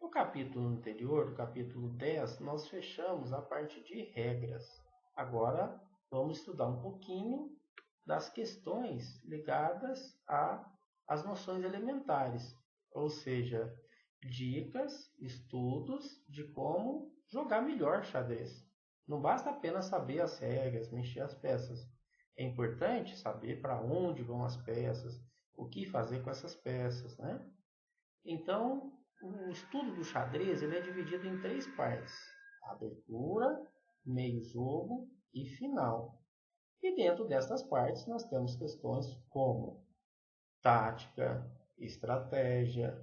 No capítulo anterior, no capítulo 10, nós fechamos a parte de regras. Agora vamos estudar um pouquinho das questões ligadas às noções elementares, ou seja, dicas, estudos de como jogar melhor xadrez. Não basta apenas saber as regras, mexer as peças. É importante saber para onde vão as peças, o que fazer com essas peças, né? Então, o estudo do xadrez ele é dividido em três partes: abertura, meio jogo e final. E dentro dessas partes nós temos questões como tática, estratégia,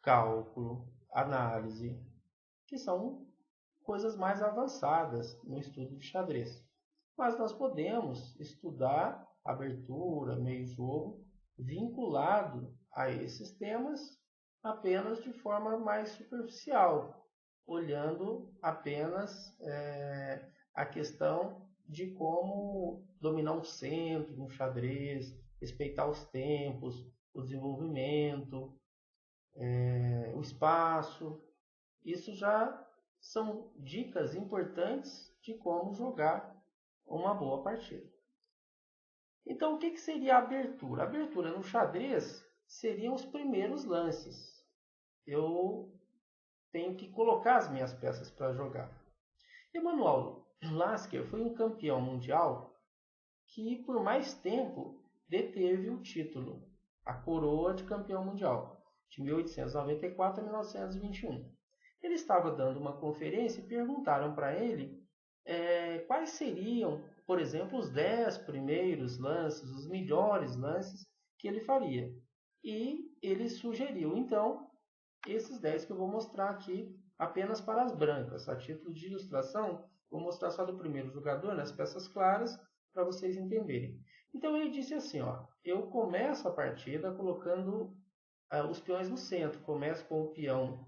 cálculo, análise, que são coisas mais avançadas no estudo de xadrez. Mas nós podemos estudar abertura, meio jogo, vinculado a esses temas apenas de forma mais superficial, olhando apenas a questão de como dominar um centro, um xadrez, respeitar os tempos, o desenvolvimento, o espaço. Isso já são dicas importantes de como jogar uma boa partida. Então, o que seria a abertura? A abertura no xadrez seriam os primeiros lances. Eu tenho que colocar as minhas peças para jogar. Emanuel Lasker foi um campeão mundial que, por mais tempo, deteve o título, a coroa de campeão mundial, de 1894 a 1921. Ele estava dando uma conferência e perguntaram para ele quais seriam, por exemplo, os 10 primeiros lances, os melhores lances que ele faria. E ele sugeriu, então, esses 10 que eu vou mostrar aqui apenas para as brancas. A título de ilustração, vou mostrar só do primeiro jogador, nas peças claras, para vocês entenderem. Então ele disse assim, ó, eu começo a partida colocando os peões no centro. Começo com o peão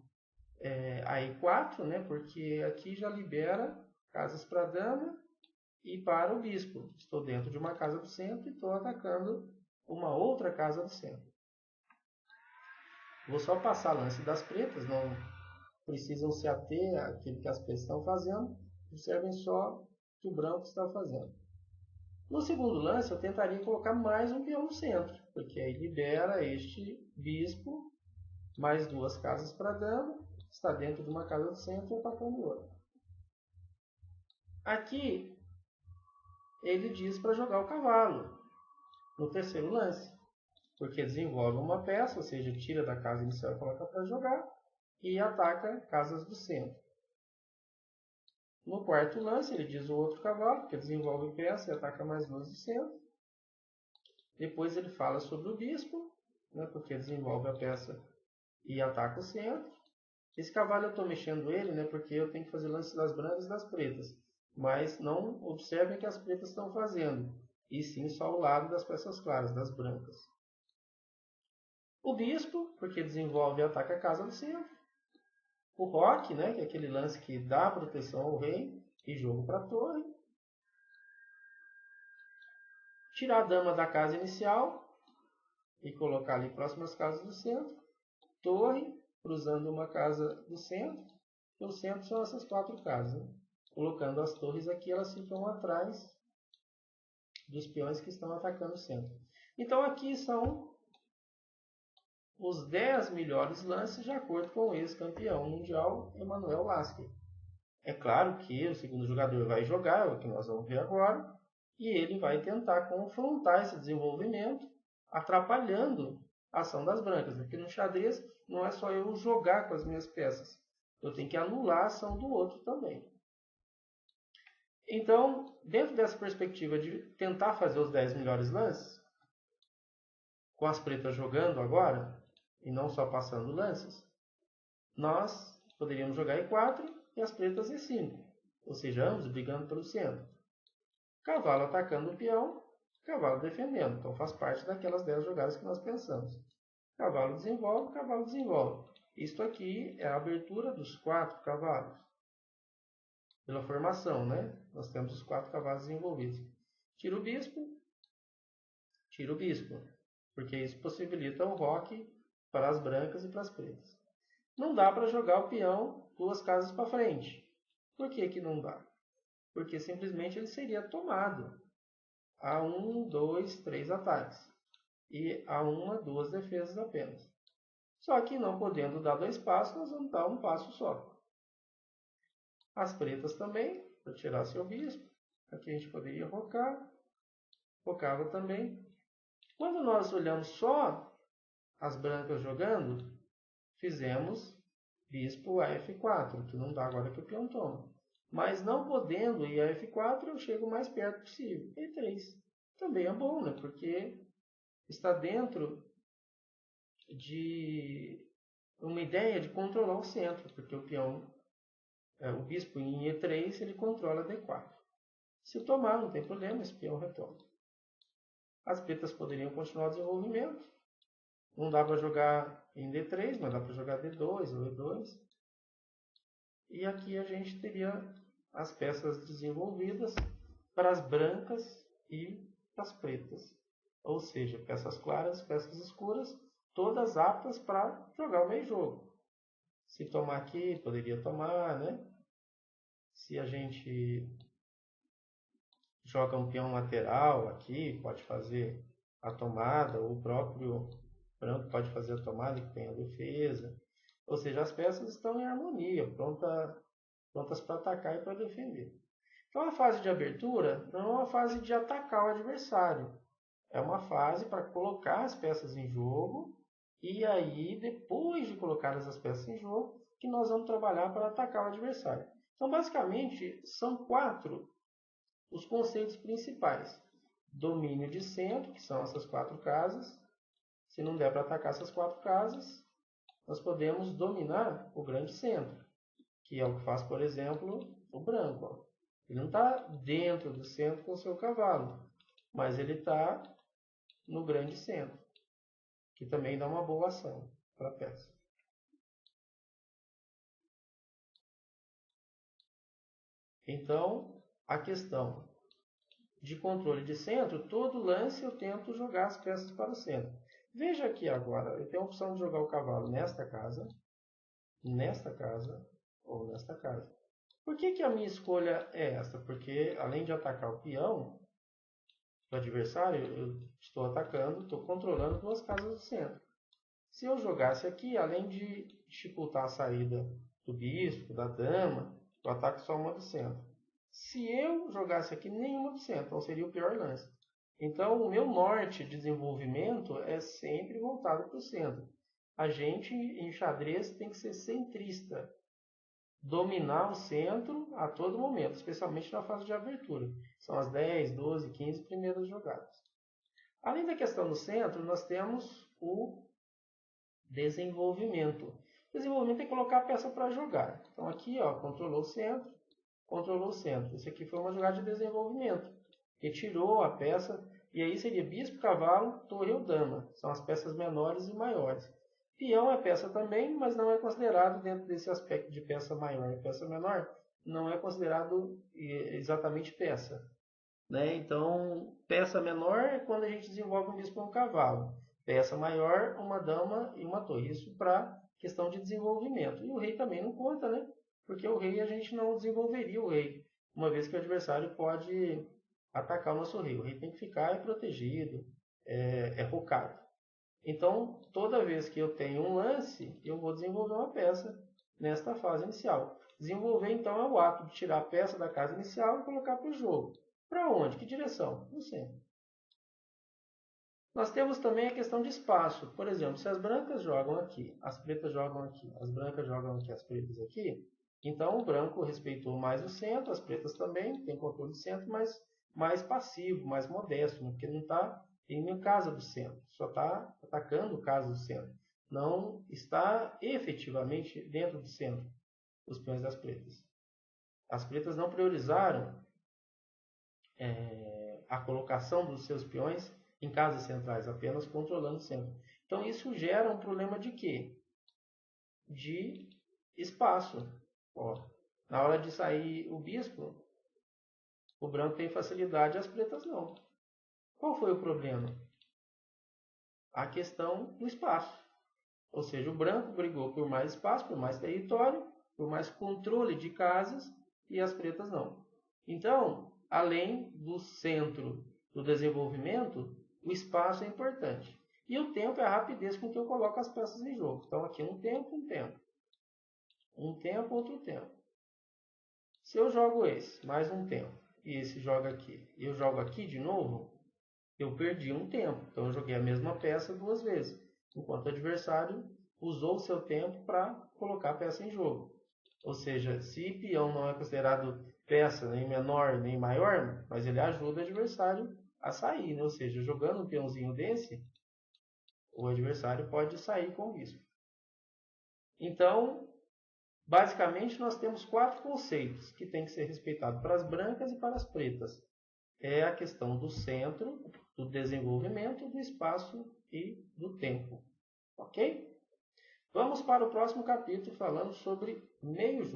a E4, né, porque aqui já libera casas para a dama e para o bispo. Estou dentro de uma casa do centro e estou atacando uma outra casa do centro. Vou só passar lance das pretas, não precisam se ater àquilo que as pretas estão fazendo, observem só o que o branco está fazendo. No segundo lance, eu tentaria colocar mais um peão no centro, porque aí libera este bispo, mais duas casas para a dama, está dentro de uma casa do centro e atacando outra. Aqui, ele diz para jogar o cavalo no terceiro lance, porque desenvolve uma peça, ou seja, tira da casa inicial e coloca para jogar, e ataca casas do centro. No quarto lance, ele diz o outro cavalo, que desenvolve peça e ataca mais duas do centro. Depois ele fala sobre o bispo, né, porque desenvolve a peça e ataca o centro. Esse cavalo eu estou mexendo ele, né, porque eu tenho que fazer lance das brancas e das pretas. Mas não observem que as pretas estão fazendo, e sim só o lado das peças claras, das brancas. O bispo, porque desenvolve e ataca a casa do centro. O roque, né, que é aquele lance que dá proteção ao rei e jogo para a torre. Tirar a dama da casa inicial e colocar ali próximas casas do centro. Torre, cruzando uma casa do centro. E o centro são essas quatro casas. Né? Colocando as torres aqui, elas ficam atrás dos peões que estão atacando o centro. Então aqui são os 10 melhores lances de acordo com o ex-campeão mundial Emanuel Lasker. É claro que o segundo jogador vai jogar, é o que nós vamos ver agora, e ele vai tentar confrontar esse desenvolvimento, atrapalhando a ação das brancas. Porque no xadrez não é só eu jogar com as minhas peças, eu tenho que anular a ação do outro também. Então, dentro dessa perspectiva de tentar fazer os 10 melhores lances, com as pretas jogando agora, e não só passando lances, nós poderíamos jogar E4 e as pretas E5, ou seja, ambos brigando pelo centro. Cavalo atacando o peão, cavalo defendendo. Então faz parte daquelas 10 jogadas que nós pensamos. Cavalo desenvolve, cavalo desenvolve. Isto aqui é a abertura dos 4 cavalos. Pela formação, né? Nós temos os 4 cavalos desenvolvidos. Tira o bispo, tira o bispo. Porque isso possibilita o roque para as brancas e para as pretas. não dá para jogar o peão 2 casas para frente. Por que que não dá? Porque simplesmente ele seria tomado a 1, 2, 3 ataques e a 1, 2 defesas apenas. Só que não podendo dar 2 passos, nós vamos dar um passo só. As pretas também, para tirar seu bispo. Aqui a gente poderia rocar. Rocava também. Quando nós olhamos só as brancas jogando, fizemos bispo a F4, que não dá agora que o peão toma. Mas não podendo ir a F4, eu chego o mais perto possível. E3. Também é bom, né? Porque está dentro de uma ideia de controlar o centro, porque o peão, o bispo em E3, ele controla D4. Se tomar, não tem problema, esse peão retorna. As pretas poderiam continuar o desenvolvimento. Não dá para jogar em D3, mas dá para jogar D2 ou E2. E aqui a gente teria as peças desenvolvidas para as brancas e para as pretas. Ou seja, peças claras, peças escuras, todas aptas para jogar o meio jogo. Se tomar aqui, poderia tomar, né? Se a gente joga um peão lateral aqui, pode fazer a tomada, ou o próprio branco pode fazer a tomada que tem a defesa. Ou seja, as peças estão em harmonia, prontas para atacar e para defender. Então a fase de abertura não é uma fase de atacar o adversário, é uma fase para colocar as peças em jogo e aí depois de colocadas as peças em jogo que nós vamos trabalhar para atacar o adversário. Então basicamente são 4 os conceitos principais. Domínio de centro, que são essas 4 casas. Se não der para atacar essas 4 casas, nós podemos dominar o grande centro, que é o que faz, por exemplo, o branco. Ó. Ele não está dentro do centro com o seu cavalo, mas ele está no grande centro, que também dá uma boa ação para a peça. Então, a questão de controle de centro, todo lance eu tento jogar as peças para o centro. Veja aqui agora, eu tenho a opção de jogar o cavalo nesta casa ou nesta casa. Por que a minha escolha é esta? Porque além de atacar o peão do adversário, eu estou atacando, estou controlando 2 casas do centro. Se eu jogasse aqui, além de dificultar a saída do bispo, da dama, eu ataco só uma do centro. Se eu jogasse aqui, nenhuma do centro, então seria o pior lance. Então, o meu norte de desenvolvimento é sempre voltado para o centro. A gente, em xadrez, tem que ser centrista. Dominar o centro a todo momento, especialmente na fase de abertura. São as 10, 12, 15 primeiras jogadas. Além da questão do centro, nós temos o desenvolvimento. Desenvolvimento é colocar a peça para jogar. Então aqui, ó, controlou o centro, controlou o centro. Isso aqui foi uma jogada de desenvolvimento. Retirou a peça, e aí seria bispo, cavalo, torre ou dama. São as peças menores e maiores. Peão é peça também, mas não é considerado dentro desse aspecto de peça maior e peça menor. Não é considerado exatamente peça. Né? Então, peça menor é quando a gente desenvolve um bispo e um cavalo. Peça maior, uma dama e uma torre. Isso para questão de desenvolvimento. E o rei também não conta, né? Porque o rei a gente não desenvolveria o rei, uma vez que o adversário pode atacar o nosso rei. O rei tem que ficar protegido, rocado. Então, toda vez que eu tenho um lance, eu vou desenvolver uma peça nesta fase inicial. Desenvolver, então, é o ato de tirar a peça da casa inicial e colocar para o jogo. Para onde? Que direção? No centro. Nós temos também a questão de espaço. Por exemplo, se as brancas jogam aqui, as pretas jogam aqui, as brancas jogam aqui, as pretas aqui, então o branco respeitou mais o centro, as pretas também, tem controle de centro, mas mais passivo, mais modesto, né? Porque não está em casa do centro, só está atacando casa do centro. Não está efetivamente dentro do centro, os peões das pretas. As pretas não priorizaram a colocação dos seus peões em casas centrais, apenas controlando o centro. Então isso gera um problema de quê? De espaço. Ó, na hora de sair o bispo, o branco tem facilidade, as pretas não. Qual foi o problema? A questão do espaço. Ou seja, o branco brigou por mais espaço, por mais território, por mais controle de casas, e as pretas não. Então, além do centro do desenvolvimento, o espaço é importante. E o tempo é a rapidez com que eu coloco as peças em jogo. Então, aqui um tempo, um tempo. Um tempo, outro tempo. Se eu jogo esse, mais um tempo, e esse joga aqui, e eu jogo aqui de novo, eu perdi um tempo. Então, eu joguei a mesma peça duas vezes, enquanto o adversário usou o seu tempo para colocar a peça em jogo. Ou seja, se peão não é considerado peça nem menor nem maior, mas ele ajuda o adversário a sair, né? Ou seja, jogando um peãozinho desse, o adversário pode sair com risco. Então, basicamente, nós temos 4 conceitos que têm que ser respeitados para as brancas e para as pretas. É a questão do centro, do desenvolvimento, do espaço e do tempo. Ok? Vamos para o próximo capítulo falando sobre meio-jogo.